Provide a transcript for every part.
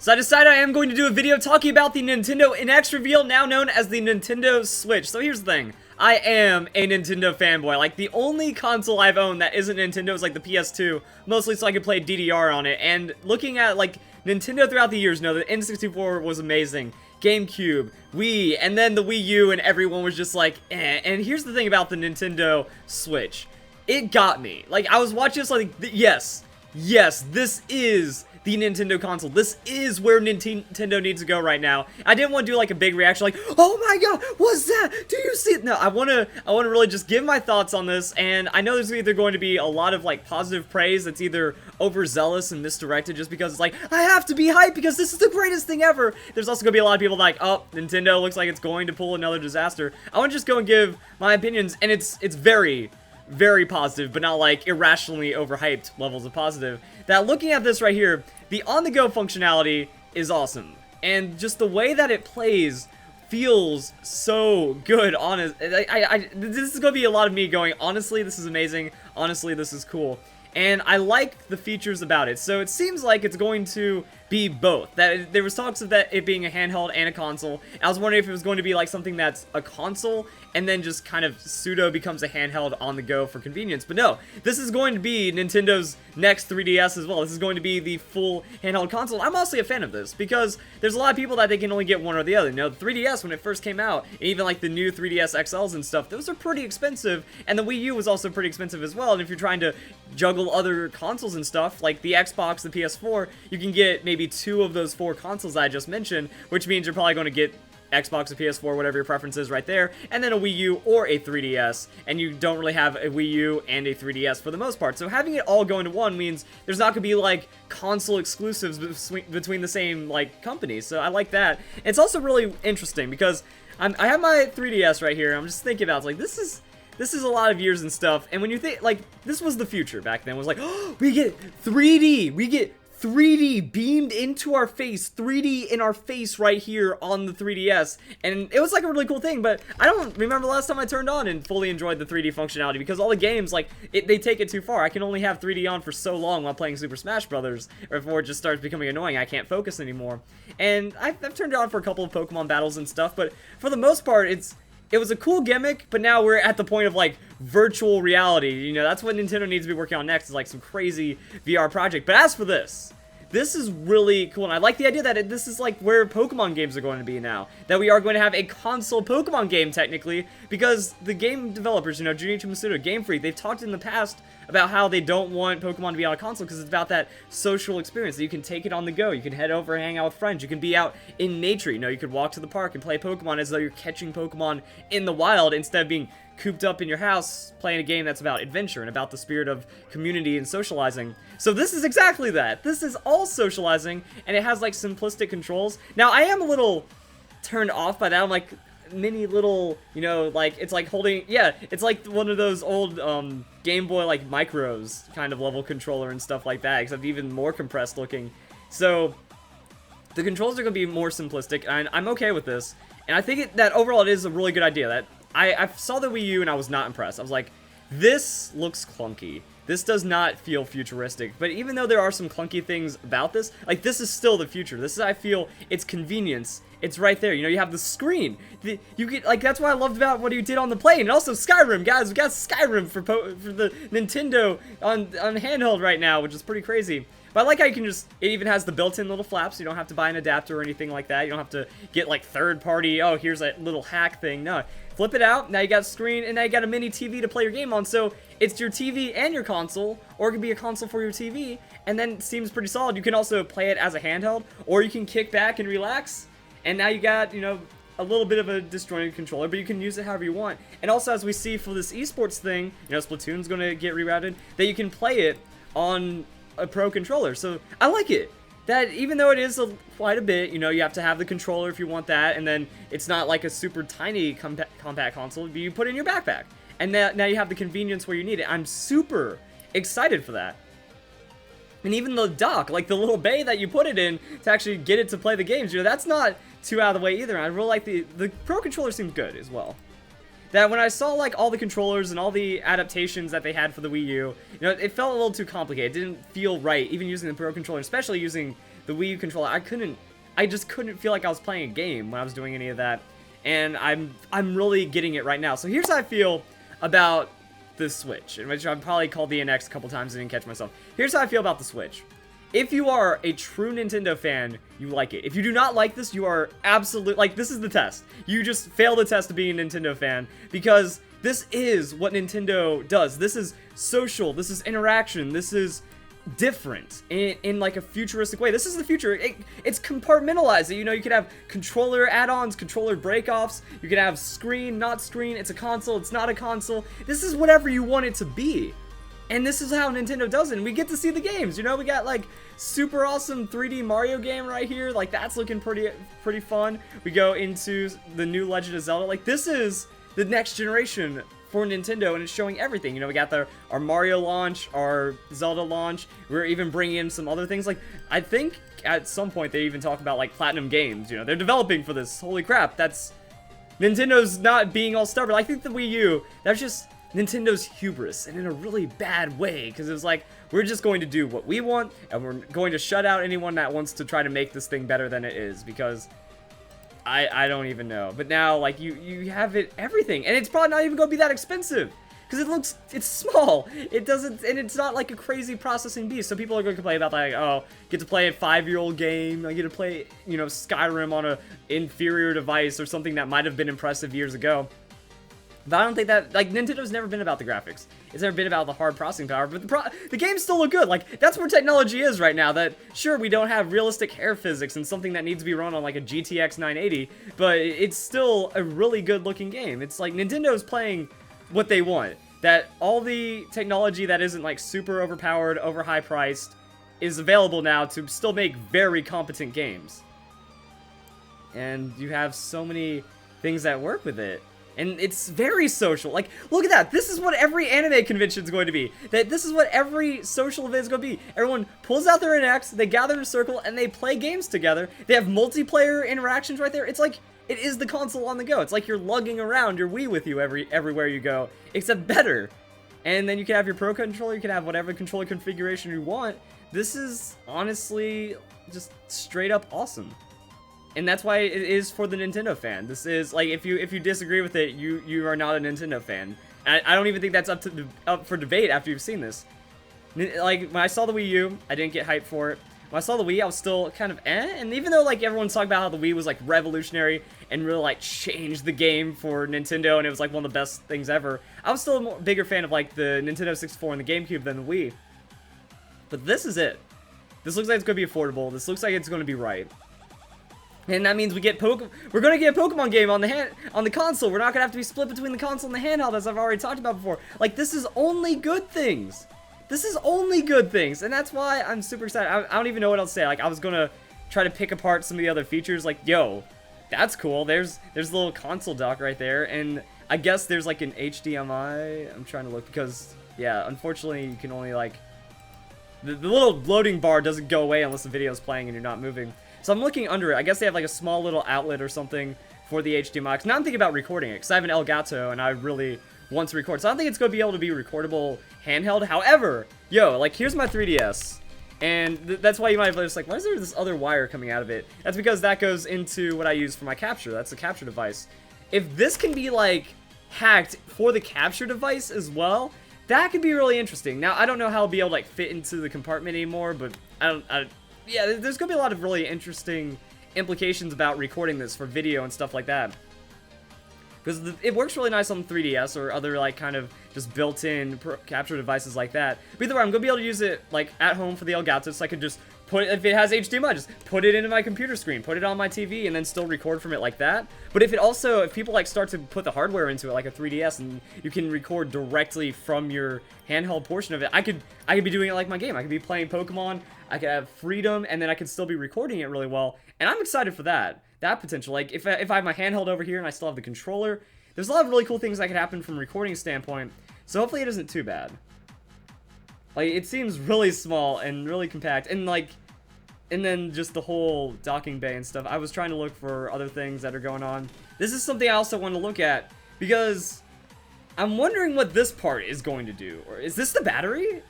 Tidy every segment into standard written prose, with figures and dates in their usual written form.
So I decided I am going to do a video talking about the Nintendo NX reveal, now known as the Nintendo Switch. So here's the thing. I am a Nintendo fanboy. Like, the only console I've owned that isn't Nintendo is like the PS2, mostly so I could play DDR on it. And looking at like Nintendo throughout the years, the N64 was amazing, GameCube, Wii, and then the Wii U, and everyone was just like, eh. And here's the thing about the Nintendo Switch. It got me. Like, I was watching this like, yes, this is the Nintendo console. This is where Nintendo needs to go right now. I didn't want to do like a big reaction like, oh my god, what's that? Do you see it? No, I want to really just give my thoughts on this, and I know there's either going to be a lot of like positive praise that's either overzealous and misdirected just because it's like, I have to be hyped because this is the greatest thing ever. There's also going to be a lot of people like, oh, Nintendo looks like it's going to pull another disaster. I want to just go and give my opinions, and it's very positive, but not like irrationally overhyped levels of positive. That looking at this right here, the on-the-go functionality is awesome, and just the way that it plays feels so good. Honest, this is gonna be a lot of me going, honestly, this is amazing. Honestly, this is cool. And I like the features about it. So it seems like it's going to be both. That there was talks of that it being a handheld and a console. I was wondering if it was going to be like something that's a console and then just kind of pseudo becomes a handheld on the go for convenience. But no, this is going to be Nintendo's next 3DS as well. This is going to be the full handheld console. I'm honestly a fan of this because there's a lot of people that they can only get one or the other. You know, the 3DS when it first came out, and even like the new 3DS XLs and stuff, those are pretty expensive. And the Wii U was also pretty expensive as well. And if you're trying to juggle other consoles and stuff, like the Xbox, the PS4, you can get maybe 2 of those 4 consoles I just mentioned, which means you're probably going to get Xbox or PS4, whatever your preference is right there, and then a Wii U or a 3DS, and you don't really have a Wii U and a 3DS for the most part. So having it all go into one means there's not going to be like console exclusives between the same like companies. So I like that. It's also really interesting because I have my 3DS right here. I'm just thinking about it, like this is a lot of years and stuff, and when you think, like, this was the future back then, was like, oh, we get 3D, we get 3D beamed into our face, 3D in our face right here on the 3DS, and it was like a really cool thing, but I don't remember the last time I turned on and fully enjoyed the 3D functionality, because all the games, like, they take it too far. I can only have 3D on for so long while playing Super Smash Brothers, or before it just starts becoming annoying, I can't focus anymore. And I've turned it on for a couple of Pokemon battles and stuff, but for the most part, it was a cool gimmick, but now we're at the point of like virtual reality. You know, that's what Nintendo needs to be working on next, is like some crazy VR project. But as for this is really cool, and I like the idea that this is like where Pokemon games are going to be now. That we are going to have a console Pokemon game, technically, because the game developers, you know, Junichi Masuda, Game Freak, they've talked in the past about how they don't want Pokemon to be on a console because it's about that social experience, that you can take it on the go, you can head over and hang out with friends, you can be out in nature, you know, you could walk to the park and play Pokemon as though you're catching Pokemon in the wild instead of being cooped up in your house playing a game that's about adventure and about the spirit of community and socializing. So this is exactly that. This is all socializing, and it has like simplistic controls. Now I am a little turned off by that. I'm like, mini little, you know, like it's like holding, yeah, it's like one of those old Game Boy like micros kind of level controller and stuff like that, except even more compressed looking. So the controls are going to be more simplistic, and I'm okay with this. And I think that overall it is a really good idea. That I saw the Wii U and I was not impressed. I was like, this looks clunky. This does not feel futuristic. But even though there are some clunky things about this, like this is still the future. This is, I feel, it's convenience. It's right there. You know, you have the screen. You get, like, that's what I loved about what he did on the plane. And also Skyrim, guys. We got Skyrim for the Nintendo on handheld right now, which is pretty crazy. But I like how you can just, it even has the built-in little flaps. You don't have to buy an adapter or anything like that. You don't have to get like third-party, oh, here's a little hack thing. No, flip it out. Now you got a screen, and now you got a mini TV to play your game on. So it's your TV and your console, or it could be a console for your TV, and then it seems pretty solid. You can also play it as a handheld, or you can kick back and relax. And now you got, you know, a little bit of a disjointed controller, but you can use it however you want. And also, as we see for this esports thing, you know, Splatoon's going to get rerouted, that you can play it on a pro controller. So I like it. That even though it is quite a bit, you know, you have to have the controller if you want that, and then it's not like a super tiny compact console, but you put it in your backpack. And now you have the convenience where you need it. I'm super excited for that. And even the dock, like the little bay that you put it in to actually get it to play the games, you know, that's not too out of the way either. I really like the Pro Controller seems good as well. That when I saw like all the controllers and all the adaptations that they had for the Wii U, you know, it felt a little too complicated. It didn't feel right, even using the Pro Controller, especially using the Wii U controller, I just couldn't feel like I was playing a game when I was doing any of that. And I'm really getting it right now. So here's how I feel about the Switch, in which I've probably called the NX a couple times and didn't catch myself. Here's how I feel about the Switch. If you are a true Nintendo fan, you like it. If you do not like this, you are absolute, like, this is the test. You just fail the test of being a Nintendo fan, because this is what Nintendo does. This is social, this is interaction, this is different in like a futuristic way. This is the future. It's compartmentalized. You know, you could have controller add-ons, controller break-offs, you could have screen, not screen, it's a console, it's not a console. This is whatever you want it to be. And this is how Nintendo does it. And we get to see the games, you know, we got like super awesome 3D Mario game right here. Like, that's looking pretty fun. We go into the new Legend of Zelda. Like, this is the next generation for Nintendo, and it's showing everything. You know, we got our Mario launch, our Zelda launch. We're even bringing in some other things. Like, I think at some point they even talk about like Platinum Games. You know, they're developing for this. Holy crap, that's Nintendo's not being all stubborn. I think the Wii U, that's just Nintendo's hubris, and in a really bad way, because it was like, we're just going to do what we want, and we're going to shut out anyone that wants to try to make this thing better than it is, because I don't even know. But now, like, you have it, everything, and it's probably not even going to be that expensive, because it's small, it doesn't, and it's not like a crazy processing beast. So people are going to complain about, like, oh, get to play a 5-year-old game, I get to play, you know, Skyrim on a inferior device, or something that might have been impressive years ago. But I don't think that, like, Nintendo's never been about the graphics. It's never been about the hard processing power, but the games still look good. Like, that's where technology is right now. That, sure, we don't have realistic hair physics and something that needs to be run on, like, a GTX 980, but it's still a really good-looking game. It's like Nintendo's playing what they want. That all the technology that isn't, like, super overpowered, over-high-priced is available now to still make very competent games. And you have so many things that work with it. And it's very social. Like, look at that. This is what every anime convention is going to be. This is what every social event is going to be. Everyone pulls out their NX, they gather in a circle, and they play games together. They have multiplayer interactions right there. It's like, it is the console on the go. It's like you're lugging around your Wii with you everywhere you go, except better. And then you can have your Pro Controller, you can have whatever controller configuration you want. This is honestly just straight up awesome. And that's why it is for the Nintendo fan. This is, like, if you disagree with it, you are not a Nintendo fan. And I don't even think that's up for debate after you've seen this. Like, when I saw the Wii U, I didn't get hyped for it. When I saw the Wii, I was still kind of eh. And even though, like, everyone's talking about how the Wii was, like, revolutionary and really, like, changed the game for Nintendo, and it was, like, one of the best things ever, I was still a bigger fan of, like, the Nintendo 64 and the GameCube than the Wii. But this is it. This looks like it's going to be affordable. This looks like it's going to be right. And that means we're going to get a Pokemon game on the console. We're not going to have to be split between the console and the handheld, as I've already talked about before. Like, this is only good things. This is only good things. And that's why I'm super excited. I don't even know what else to say. Like, I was going to try to pick apart some of the other features. Like, yo, that's cool. There's a little console dock right there. And I guess there's, like, an HDMI. I'm trying to look because, yeah, unfortunately, you can only, like, the little loading bar doesn't go away unless the video is playing and you're not moving. So I'm looking under it. I guess they have like a small little outlet or something for the HDMI. Because now I'm thinking about recording it. Because I have an Elgato and I really want to record. So I don't think it's going to be able to be recordable handheld. However, yo, like, here's my 3DS. And that's why you might have noticed, like, why is there this other wire coming out of it? That's because that goes into what I use for my capture. That's the capture device. If this can be, like, hacked for the capture device as well, that could be really interesting. Now, I don't know how it'll be able to, like, fit into the compartment anymore, but yeah, there's going to be a lot of really interesting implications about recording this for video and stuff like that. Because it works really nice on 3DS or other, like, kind of just built-in capture devices like that. But either way, I'm going to be able to use it, like, at home for the Elgato, so I could just put it, if it has HDMI, just put it into my computer screen, put it on my TV, and then still record from it like that. But if people, like, start to put the hardware into it, like a 3DS, and you can record directly from your handheld portion of it, I could be doing it like my game. I could be playing Pokemon, I could have freedom, and then I could still be recording it really well. And I'm excited for that potential. Like, if I have my handheld over here and I still have the controller, there's a lot of really cool things that could happen from a recording standpoint. So hopefully it isn't too bad. Like, it seems really small and really compact, and like, and then just the whole docking bay and stuff. I was trying to look for other things that are going on. This is something I also want to look at, because I'm wondering what this part is going to do. Or is this the battery?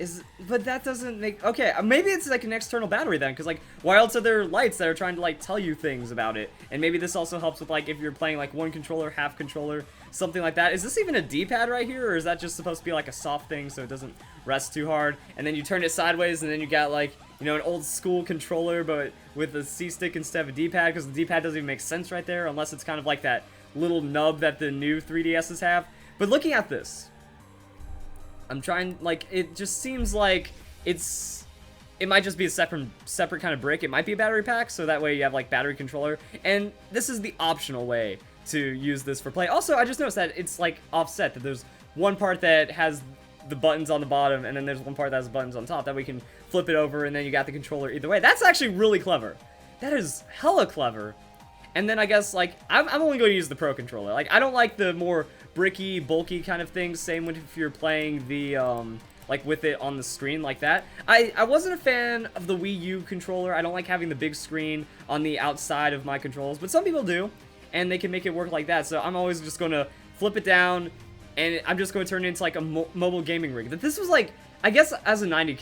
But that doesn't make... Okay, maybe it's like an external battery then, because like, why else are there lights that are trying to like tell you things about it? And maybe this also helps with like, if you're playing like one controller, half controller, something like that. Is this even a D-pad right here, or is that just supposed to be like a soft thing so it doesn't rest too hard? And then you turn it sideways, and then you got like, you know, an old school controller, but with a C-stick instead of a D-pad, because the D-pad doesn't even make sense right there, unless it's kind of like that little nub that the new 3DSs have. But looking at this, I'm trying, like, it just seems like it might just be a separate kind of brick. It might be a battery pack, so that way you have, like, battery controller. And this is the optional way to use this for play. Also, I just noticed that it's, like, offset, that there's one part that has the buttons on the bottom, and then there's one part that has buttons on top, that we can flip it over, and then you got the controller either way. That's actually really clever. That is hella clever. And then I guess, like, I'm only going to use the Pro Controller. Like, I don't like the more bricky, bulky kind of things. Same with if you're playing the, like, with it on the screen like that. I wasn't a fan of the Wii U controller. I don't like having the big screen on the outside of my controls. But some people do, and they can make it work like that. So I'm always just going to flip it down, and I'm just going to turn it into, like, a mobile gaming rig. That this was, like, I guess as a 90s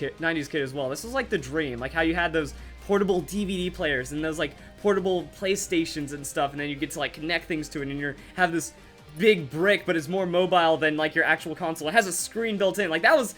kid as well, this was, like, the dream. Like, how you had those portable DVD players and those, like, portable PlayStations and stuff, and then you get to, like, connect things to it, and you have this big brick, but it's more mobile than, like, your actual console. It has a screen built in. Like, that was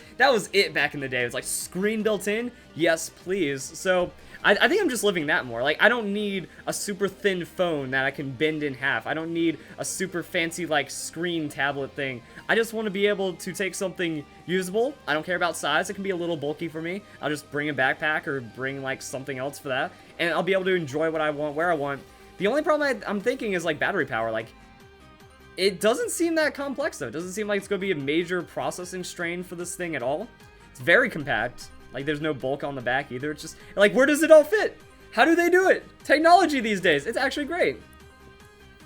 it back in the day. It was like, screen built in? Yes, please. So I think I'm just living that more. Like, I don't need a super thin phone that I can bend in half. I don't need a super fancy, like, screen tablet thing. I just want to be able to take something usable. I don't care about size. It can be a little bulky for me. I'll just bring a backpack or bring, like, something else for that, and I'll be able to enjoy what I want, where I want. The only problem I'm thinking is, like, battery power. Like, it doesn't seem that complex, though. It doesn't seem like it's going to be a major processing strain for this thing at all. It's very compact. Like, there's no bulk on the back either. It's just, like, where does it all fit? How do they do it? Technology these days. It's actually great.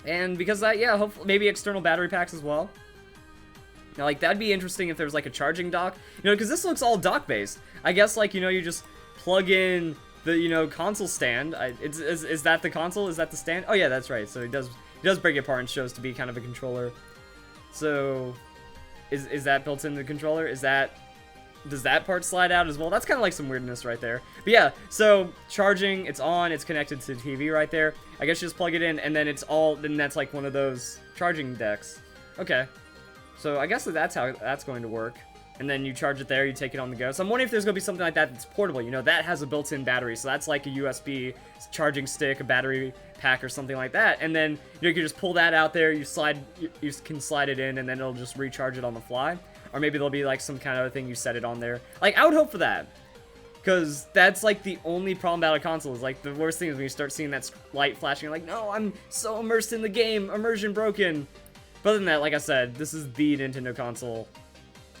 And because of that, yeah, hopefully, maybe external battery packs as well. Now, like, that'd be interesting if there was, like, a charging dock. You know, because this looks all dock-based. I guess, like, you know, you just plug in the, you know, console stand. Is that the console? Is that the stand? Oh, yeah, that's right. So it does break it apart and shows to be kind of a controller. So, is that built into the controller? Does that part slide out as well? That's kind of like some weirdness right there. But yeah, so charging, it's on, it's connected to the TV right there. I guess you just plug it in, and then then that's like one of those charging decks. Okay. So I guess that's how that's going to work. And then you charge it there, you take it on the go. So I'm wondering if there's going to be something like that that's portable. You know, that has a built-in battery. So that's like a USB charging stick, a battery pack, or something like that. And then you can just pull that out there, you can slide it in, and then it'll just recharge it on the fly. Or maybe there'll be like some kind of thing you set it on there. Like, I would hope for that. Because that's like the only problem about a console. Is like the worst thing is when you start seeing that light flashing. You're like, no, I'm so immersed in the game. Immersion broken. But other than that, like I said, this is the Nintendo console.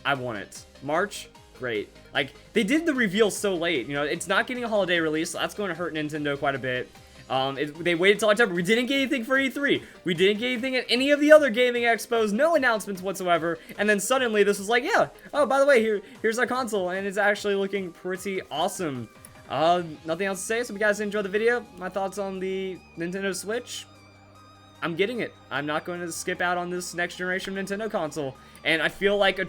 I want it. March? Great. Like, they did the reveal so late. You know, it's not getting a holiday release. So that's going to hurt Nintendo quite a bit. They waited till October. We didn't get anything for E3. We didn't get anything at any of the other gaming expos. No announcements whatsoever. And then suddenly this was like, yeah. Oh, by the way, here's our console, and it's actually looking pretty awesome. Nothing else to say. So if you guys enjoyed the video, my thoughts on the Nintendo Switch. I'm getting it. I'm not going to skip out on this next generation Nintendo console. And I feel like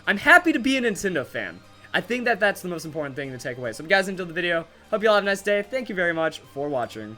I'm happy to be a Nintendo fan. I think that's the most important thing to take away. So if you guys enjoyed the video, hope you all have a nice day. Thank you very much for watching.